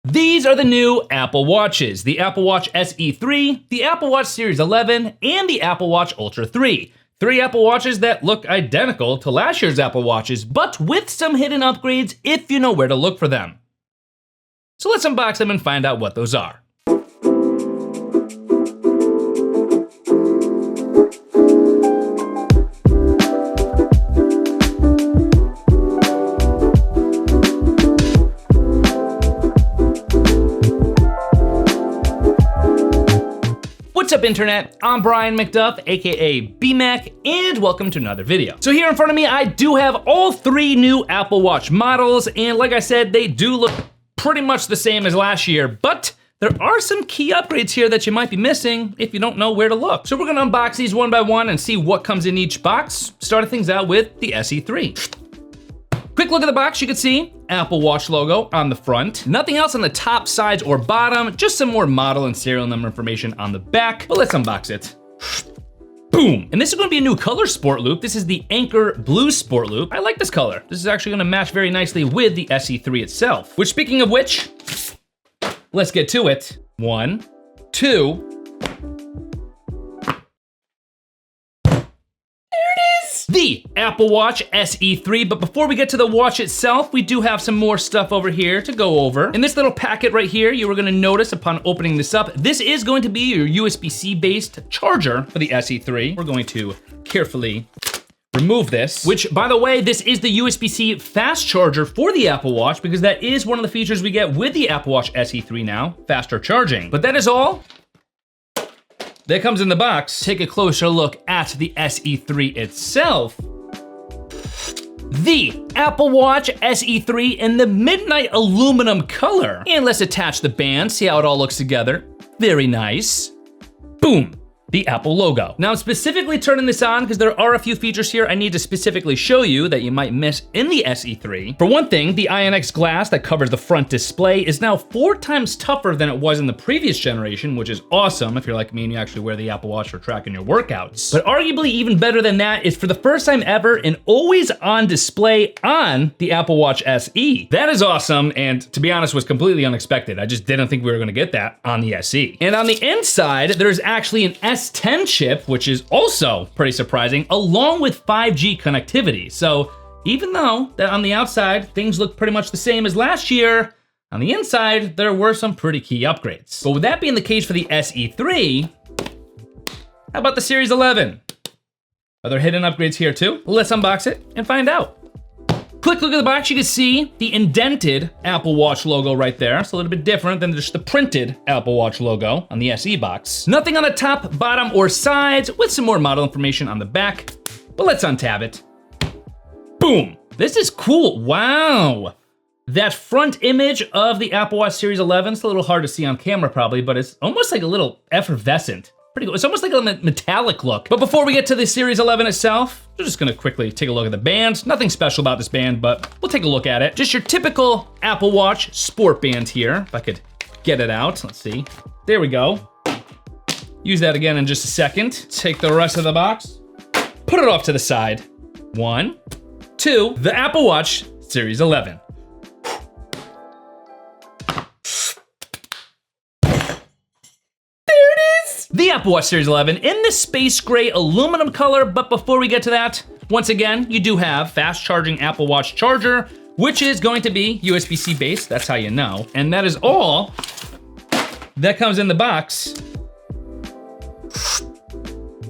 These are the new Apple Watches, the Apple Watch SE 3, the Apple Watch Series 11, and the Apple Watch Ultra 3. 3 Apple Watches that look identical to last year's Apple Watches, but with some hidden upgrades if you know where to look for them. So let's unbox them and find out what those are. What's up, internet? I'm Brian MacDuff, aka BMac, and welcome to another video. So here in front of me, I do have all 3 new Apple Watch models, and like I said, they do look pretty much the same as last year, but there are some key upgrades here that you might be missing if you don't know where to look. So we're gonna unbox these one by one and see what comes in each box, starting things out with the SE 3. Quick look at the box, you can see Apple Watch logo on the front. Nothing else on the top, sides, or bottom, just some more model and serial number information on the back, but let's unbox it. Boom! And this is gonna be a new color sport loop. This is the Anchor Blue Sport Loop. I like this color. This is actually gonna match very nicely with the SE 3 itself. Which, speaking of which, let's get to it. 1, 2. The Apple Watch SE 3, but before we get to the watch itself, we do have some more stuff over here to go over. In this little packet right here, you are gonna notice upon opening this up, this is going to be your USB-C based charger for the SE 3. We're going to carefully remove this, which, by the way, this is the USB-C fast charger for the Apple Watch, because that is one of the features we get with the Apple Watch SE 3 now, faster charging. But that is all that comes in the box. Take a closer look at the SE 3 itself. The Apple Watch SE 3 in the midnight aluminum color. And let's attach the band, see how it all looks together. Very nice. Boom. The Apple logo. Now I'm specifically turning this on because there are a few features here I need to specifically show you that you might miss in the SE 3. For one thing, the INX glass that covers the front display is now 4 times tougher than it was in the previous generation, which is awesome if you're like me and you actually wear the Apple Watch for tracking your workouts. But arguably even better than that is for the first time ever an always on display on the Apple Watch SE. That is awesome, and to be honest was completely unexpected. I just didn't think we were gonna get that on the SE. And on the inside, there's actually an S10 chip, which is also pretty surprising, along with 5G connectivity. So even though that on the outside, things look pretty much the same as last year, on the inside, there were some pretty key upgrades. But with that being the case for the SE 3, how about the Series 11? Are there hidden upgrades here too? Let's unbox it and find out. Quick look at the box, you can see the indented Apple Watch logo right there. It's a little bit different than just the printed Apple Watch logo on the SE box. Nothing on the top, bottom, or sides, with some more model information on the back. But let's untab it. Boom! This is cool, wow! That front image of the Apple Watch Series 11, it's a little hard to see on camera probably, but it's almost like a little effervescent. Pretty cool. It's almost like a metallic look. But before we get to the Series 11 itself, we're just gonna quickly take a look at the band. Nothing special about this band, but we'll take a look at it. Just your typical Apple Watch sport band here. If I could get it out, let's see. There we go. Use that again in just a second. Take the rest of the box, put it off to the side. 1, 2, the Apple Watch Series 11. The Apple Watch Series 11 in the space gray aluminum color, but before we get to that, once again, you do have fast charging Apple Watch charger, which is going to be USB-C based, that's how you know. And that is all that comes in the box.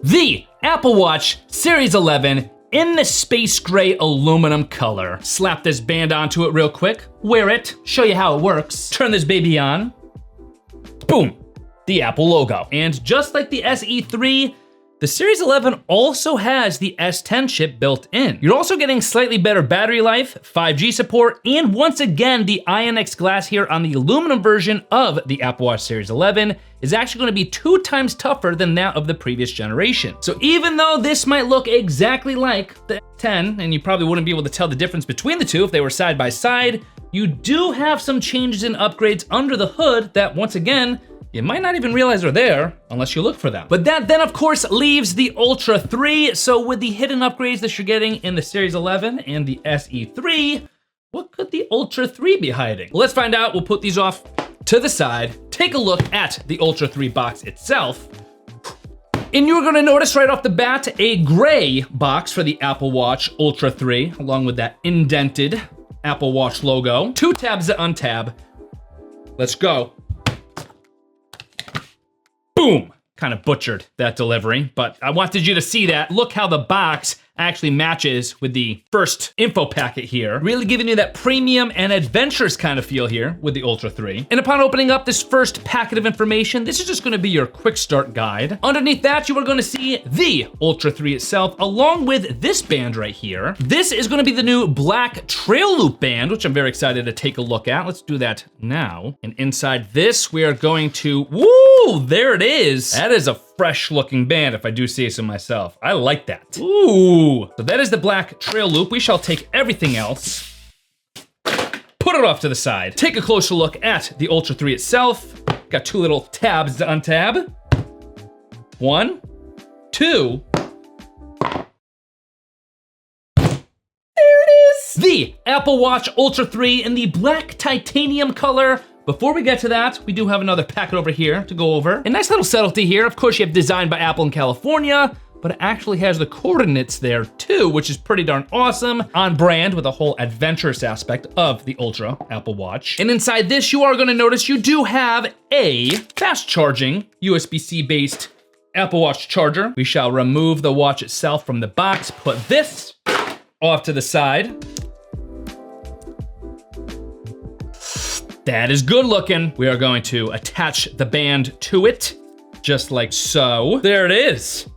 The Apple Watch Series 11 in the space gray aluminum color. Slap this band onto it real quick, wear it, show you how it works. Turn this baby on, boom. The Apple logo. And just like the SE 3, the Series 11 also has the S10 chip built in. You're also getting slightly better battery life, 5G support, and once again, the INX glass here on the aluminum version of the Apple Watch Series 11 is actually gonna be 2 times tougher than that of the previous generation. So even though this might look exactly like the 10, and you probably wouldn't be able to tell the difference between the two if they were side by side, you do have some changes and upgrades under the hood that, once again, you might not even realize are there unless you look for them. But that then of course leaves the Ultra 3. So with the hidden upgrades that you're getting in the Series 11 and the SE 3, what could the Ultra 3 be hiding? Well, let's find out. We'll put these off to the side, take a look at the Ultra 3 box itself. And you're gonna notice right off the bat a gray box for the Apple Watch Ultra 3, along with that indented Apple Watch logo. 2 tabs to untab. Let's go. Boom. Kind of butchered that delivery, but I wanted you to see that. Look how the box actually matches with the first info packet here. Really giving you that premium and adventurous kind of feel here with the Ultra 3. And upon opening up this first packet of information, this is just gonna be your quick start guide. Underneath that, you are gonna see the Ultra 3 itself, along with this band right here. This is gonna be the new black trail loop band, which I'm very excited to take a look at. Let's do that now. And inside this, we are going to, woo, there it is. That is a fresh looking band, if I do say so myself. I like that. Ooh. So that is the black trail loop. We shall take everything else, put it off to the side. Take a closer look at the Ultra 3 itself. Got 2 little tabs to untab. 1, 2. There it is. The Apple Watch Ultra 3 in the black titanium color. Before we get to that, we do have another packet over here to go over. A nice little subtlety here. Of course, you have designed by Apple in California, but it actually has the coordinates there too, which is pretty darn awesome. On brand with the whole adventurous aspect of the Ultra Apple Watch. And inside this, you are gonna notice you do have a fast charging USB-C based Apple Watch charger. We shall remove the watch itself from the box, put this off to the side. That is good looking. We are going to attach the band to it, just like so. There it is.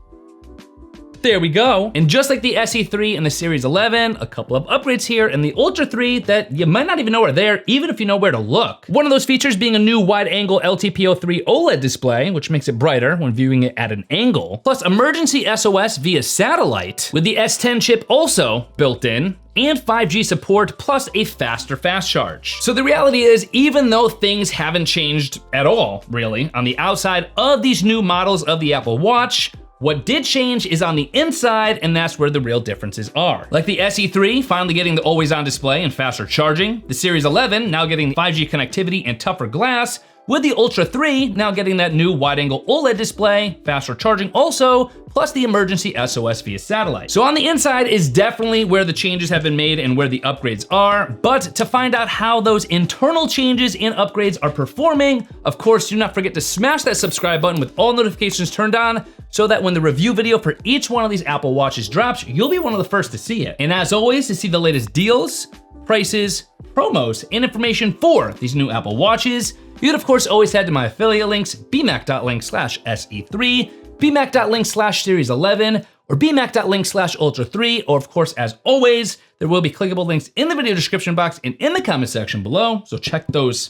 There we go. And just like the SE3 and the Series 11, a couple of upgrades here in the Ultra 3 that you might not even know are there, even if you know where to look. One of those features being a new wide-angle LTPO3 OLED display, which makes it brighter when viewing it at an angle, plus emergency SOS via satellite, with the S10 chip also built in, and 5G support, plus a faster fast charge. So the reality is, even though things haven't changed at all, really, on the outside of these new models of the Apple Watch, what did change is on the inside, and that's where the real differences are. Like the SE3 finally getting the always-on display and faster charging, the Series 11 now getting 5G connectivity and tougher glass, with the Ultra 3 now getting that new wide-angle OLED display, faster charging also, plus the emergency SOS via satellite. So on the inside is definitely where the changes have been made and where the upgrades are, but to find out how those internal changes and upgrades are performing, of course, do not forget to smash that subscribe button with all notifications turned on, so that when the review video for each one of these Apple Watches drops, you'll be one of the first to see it. And as always, to see the latest deals, prices, promos, and information for these new Apple Watches, you can of course always head to my affiliate links, bmac.link/SE3, bmac.link/Series 11, or bmac.link/Ultra 3, or of course, as always, there will be clickable links in the video description box and in the comment section below, so check those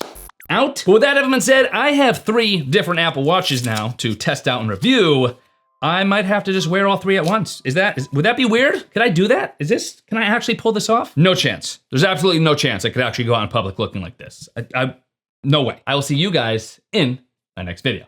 out. But with that having been said, I have 3 different Apple Watches now to test out and review. I might have to just wear all 3 at once. Would that be weird? Could I do that? Can I actually pull this off? No chance. There's absolutely no chance I could actually go out in public looking like this. No way. I will see you guys in my next video.